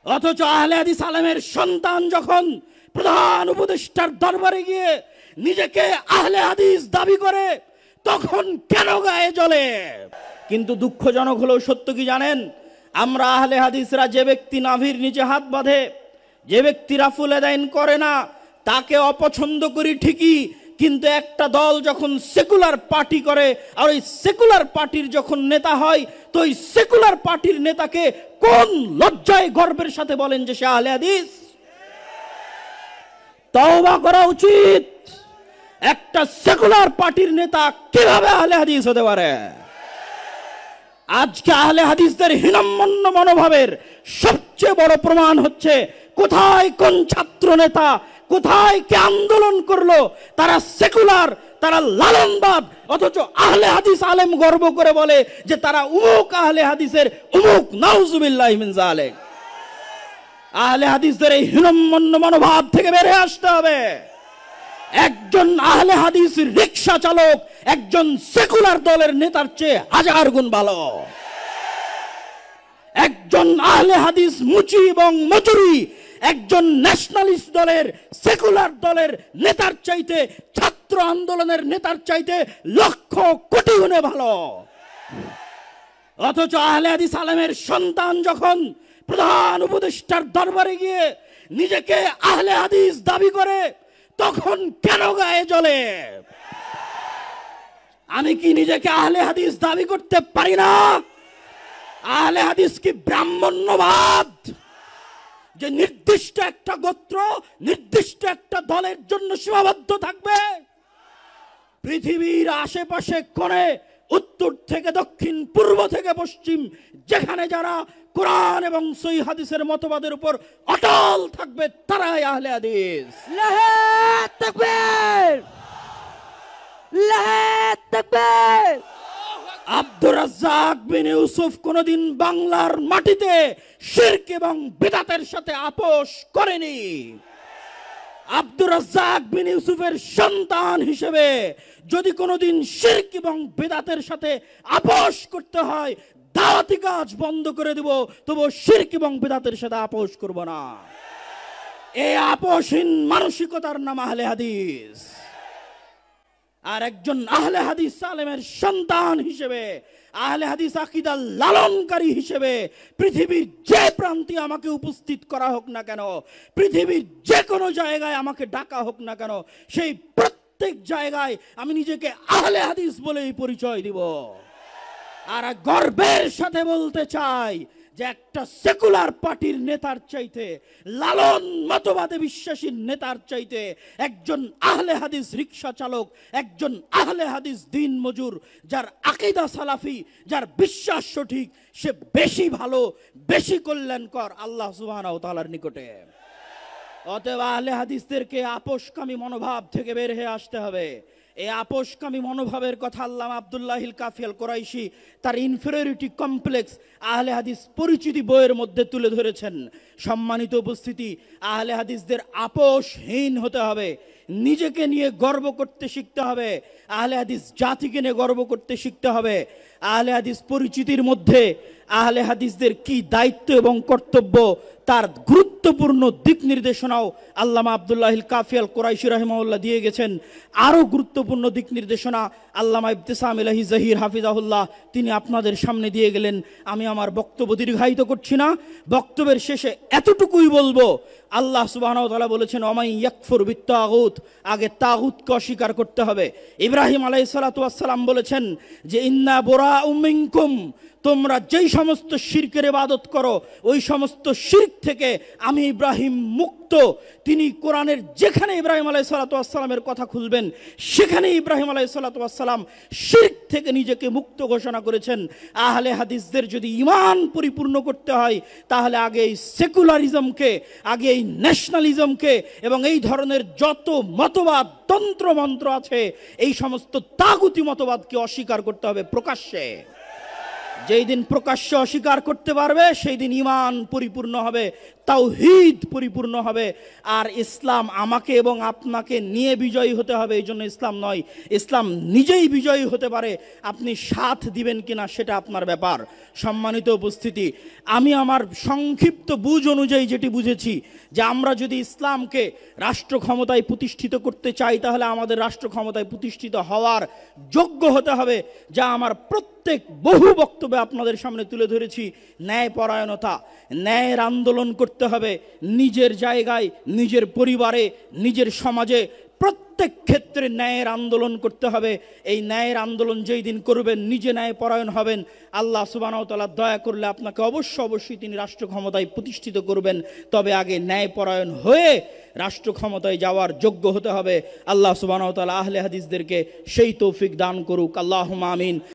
অথচ আহলে হাদিস আলেমের সন্তান যখন প্রধান উপদেষ্টার দরবারে গিয়ে নিজেকে আহলে হাদিস দাবি করে, তখন কেন গায়ে জ্বলে? কিন্তু দুঃখজনক হলেও সত্য কি জানেন, আমরা আহলে হাদিসরা যে ব্যক্তি নাভির নিচে হাত বাঁধে, যে ব্যক্তি রাফুল আদাইন করে না, তাকে অপছন্দ করি ঠিকই, কিন্তু একটা দল যখন সেকুলার পার্টি করে আর ওই সেকুলার পার্টির যখন নেতা হয়, তো ওই সেকুলার পার্টির নেতাকে কোন লজ্জায় গর্বের সাথে বলেন যে সে আহলে হাদিস? তওবা করা উচিত। একটা সেকুলার পার্টির নেতা কিভাবে আহলে হাদিস হতে পারে? আজকে আহলে হাদিসদের হীনম্মন্য মনোভাবের সবচেয়ে বড় প্রমাণ হচ্ছে কোথায় কোন ছাত্র নেতা কোথায় কে আন্দোলন করলো, তারা সেকুলার, তারা লালনবাদ, অথচ আহলে হাদিস আলেম গর্ব করে বলে যে তারা উমুক আহলে হাদিসের উমুক। নাউজুবিল্লাহি মিন যালিক। আহলে হাদিসদের এই হীনম্মন্য মনোভাব থেকে বেরিয়ে আসতে হবে। একজন আহলে হাদিস রিকশা চালক একজন সেকুলার দলের নেতার চেয়ে হাজার গুণ ভালো। একজন আহলে হাদিস মুচি এবং মজুরি একজন ন্যাশনালিস্ট দলের সেকুলার দলের নেতার চাইতে, ছাত্র আন্দোলনের নেতার চাইতে লক্ষ কোটি গুণে ভালো। অথচ আহলে হাদিস আলেমের সন্তান যখন প্রধান উপদেষ্টার দরবারে গিয়ে নিজেকে আহলে হাদিস দাবি করে, তখন কেন গায়ে জ্বলে? আমি কি নিজেকে আহলে হাদিস দাবি করতে পারি না? আহলে হাদিস কি ব্রাহ্মণ্যবাদ, যে নির্দিষ্ট একটা গোত্র নির্দিষ্ট একটা দলের জন্য সীমাবদ্ধ থাকবে? পৃথিবীর আশেপাশে কোণে, উত্তর থেকে দক্ষিণ, পূর্ব থেকে পশ্চিম, যেখানে যারা কোরআন এবং সহিহ হাদিসের মতবাদের উপর অটল থাকবে তারাই আহলে হাদিস। আল্লাহু তাকবীর, আল্লাহু তাকবীর। আব্দুর রাজ্জাক বিন ইউসুফ কোনদিন বাংলার মাটিতে শিরক এবং বিদআতের সাথে আপোষ করেনি। আব্দুর রাজ্জাক বিন ইউসুফের সন্তান হিসেবে যদি কোনদিন শিরক এবং বিদআতের সাথে আপোষ করতে হয়, দাওয়াতি কাজ বন্ধ করে দেব, তবু শিরক এবং বিদআতের সাথে আপোষ করব না। এই আপোষহীন মানসিকতার নাম আহলে হাদিস। আর একজন আহলে হাদিস আলেমের সন্তান হিসেবে, আহলে হাদিস আকীদা লালনকারী হিসেবে পৃথিবীর যে প্রান্তে আমাকে উপস্থিত করা হোক না কেন, পৃথিবীর যে কোনো জায়গায় আমাকে ডাকা হোক না কেন, সেই প্রত্যেক জায়গায় আমি নিজেকে আহলে হাদিস বলেই পরিচয় দিব। আর গর্বের সাথে বলতে চাই যে একটা সেকুলার পার্টির নেতার চাইতে, লালন মতবাদে বিশ্বাসী নেতার চাইতে একজন আহলে হাদিস রিকশা চালক, একজন আহলে হাদিস দিন মজুর, যার আকীদা সালাফি, যার বিশ্বাস সঠিক, সে বেশি ভালো, বেশি কল্যাণকর আল্লাহ সুবহানাহু ওয়া তাআলার নিকটে। অতএব আহলে হাদিসদেরকে আপোষকামী মনোভাব থেকে বের হয়ে আসতে হবে। এই আপোষকামী মনোভাবের কথা আল্লামা আব্দুল্লাহিল কাফি আল কুরাইশি তার ইনফেরিয়রিটি কমপ্লেক্স আহলে হাদিস পরিচিতি বইয়ের মধ্যে তুলে ধরেছেন। সম্মানিত উপস্থিতি, আহলে হাদিসদের আপোষহীন হতে হবে, নিজেকে নিয়ে গর্ব করতে শিখতে হবে, আহলে হাদিস জাতিকে নিয়ে গর্ব করতে শিখতে হবে। আহলে হাদিস পরিচিতির মধ্যে আহলে হাদিসদের কি দায়িত্ব এবং কর্তব্য তার গুরুত্বপূর্ণ দিক নির্দেশনাও আল্লামা আব্দুল্লাহিল কাফি আল কুরাইশি রাহিমাহুল্লাহ দিয়ে গেছেন। আরও গুরুত্বপূর্ণ দিক নির্দেশনা আল্লামা ইবতিসাম ইলাহি জহির হাফিজাহুল্লাহ তিনি আপনাদের সামনে দিয়ে গেলেন। আমি আমার বক্তব্য দীর্ঘায়িত করছি না, বক্তব্যের শেষে এতটুকুই বলবো, আল্লাহ সুবহানাহু ওয়া তাআলা বলেছেন ওমাই ইয়াকফুর বিত্তাগুত, আগে তাগুতকে অস্বীকার করতে হবে। ইব্রাহিম আলাইহিস সালাতু ওয়াস সালাম বলেছেন যে ইন্না বুরাউম মিনকুম, তোমরা যেই সমস্ত শিরকের ইবাদত করো ওই সমস্ত শিরক থেকে আমি ইব্রাহিম মুক্ত। তিনি কোরআনের যেখানে ইব্রাহিম আলাইহিস সালাতু ওয়াস সালামের কথা খুলবেন সেখানে ইব্রাহিম আলাইহিস সালাতু ওয়াস সালাম শিরক থেকে নিজেকে মুক্ত ঘোষণা করেছেন। আহলে হাদিসদের যদি ঈমান পরিপূর্ণ করতে হয় তাহলে আগে এই সেকুলারিজমকে, আগে এই ন্যাশনালিজমকে এবং এই ধরনের যত মতবাদ তন্ত্র মন্ত্র আছে এই সমস্ত তাগুতি মতবাদকে অস্বীকার করতে হবে প্রকাশ্যে। যেই দিন প্রকাশ্য অস্বীকার করতে পারবে সেই দিন ঈমান পরিপূর্ণ হবে, তাওহীদ পরিপূর্ণ হবে। আর ইসলাম আমাকে এবং আপনাকে নিয়ে বিজয়ী হতে হবে, এই জন্য ইসলাম নয়, ইসলাম নিজেই বিজয়ী হতে পারে। আপনি সাথ দিবেন কিনা সেটা আপনার ব্যাপার। সম্মানিত উপস্থিতি, আমি আমার সংক্ষিপ্ত বুঝ অনুযায়ী যেটি বুঝেছি যে আমরা যদি ইসলামকে রাষ্ট্র ক্ষমতায় প্রতিষ্ঠিত করতে চাই তাহলে আমাদের রাষ্ট্র ক্ষমতায় প্রতিষ্ঠিত হওয়ার যোগ্য হতে হবে, যা আমার প্রত্যেক বহু বক্তব্যে আপনাদের সামনে তুলে ধরেছি। ন্যায়পরায়ণতা, ন্যায়ের আন্দোলন করতে হবে নিজের জায়গায়, নিজের পরিবারে, নিজের সমাজে, প্রত্যেক ক্ষেত্রে ন্যায়ের আন্দোলন করতে হবে। এই ন্যায়ের আন্দোলন যেই দিন করবেন, নিজে ন্যায়পরায়ণ হবেন, আল্লাহ সুবহানাহু ওয়া তাআলা দয়া করলে আপনাকে অবশ্যই তিনি রাষ্ট্র ক্ষমতায় প্রতিষ্ঠিত করবেন। তবে আগে ন্যায়পরায়ণ হয়ে রাষ্ট্র ক্ষমতায় যাওয়ার যোগ্য হতে হবে। আল্লাহ সুবহানাহু ওয়া তাআলা আহলে হাদিসদেরকে সেই তৌফিক দান করুক, আল্লাহুম্মা আমিন।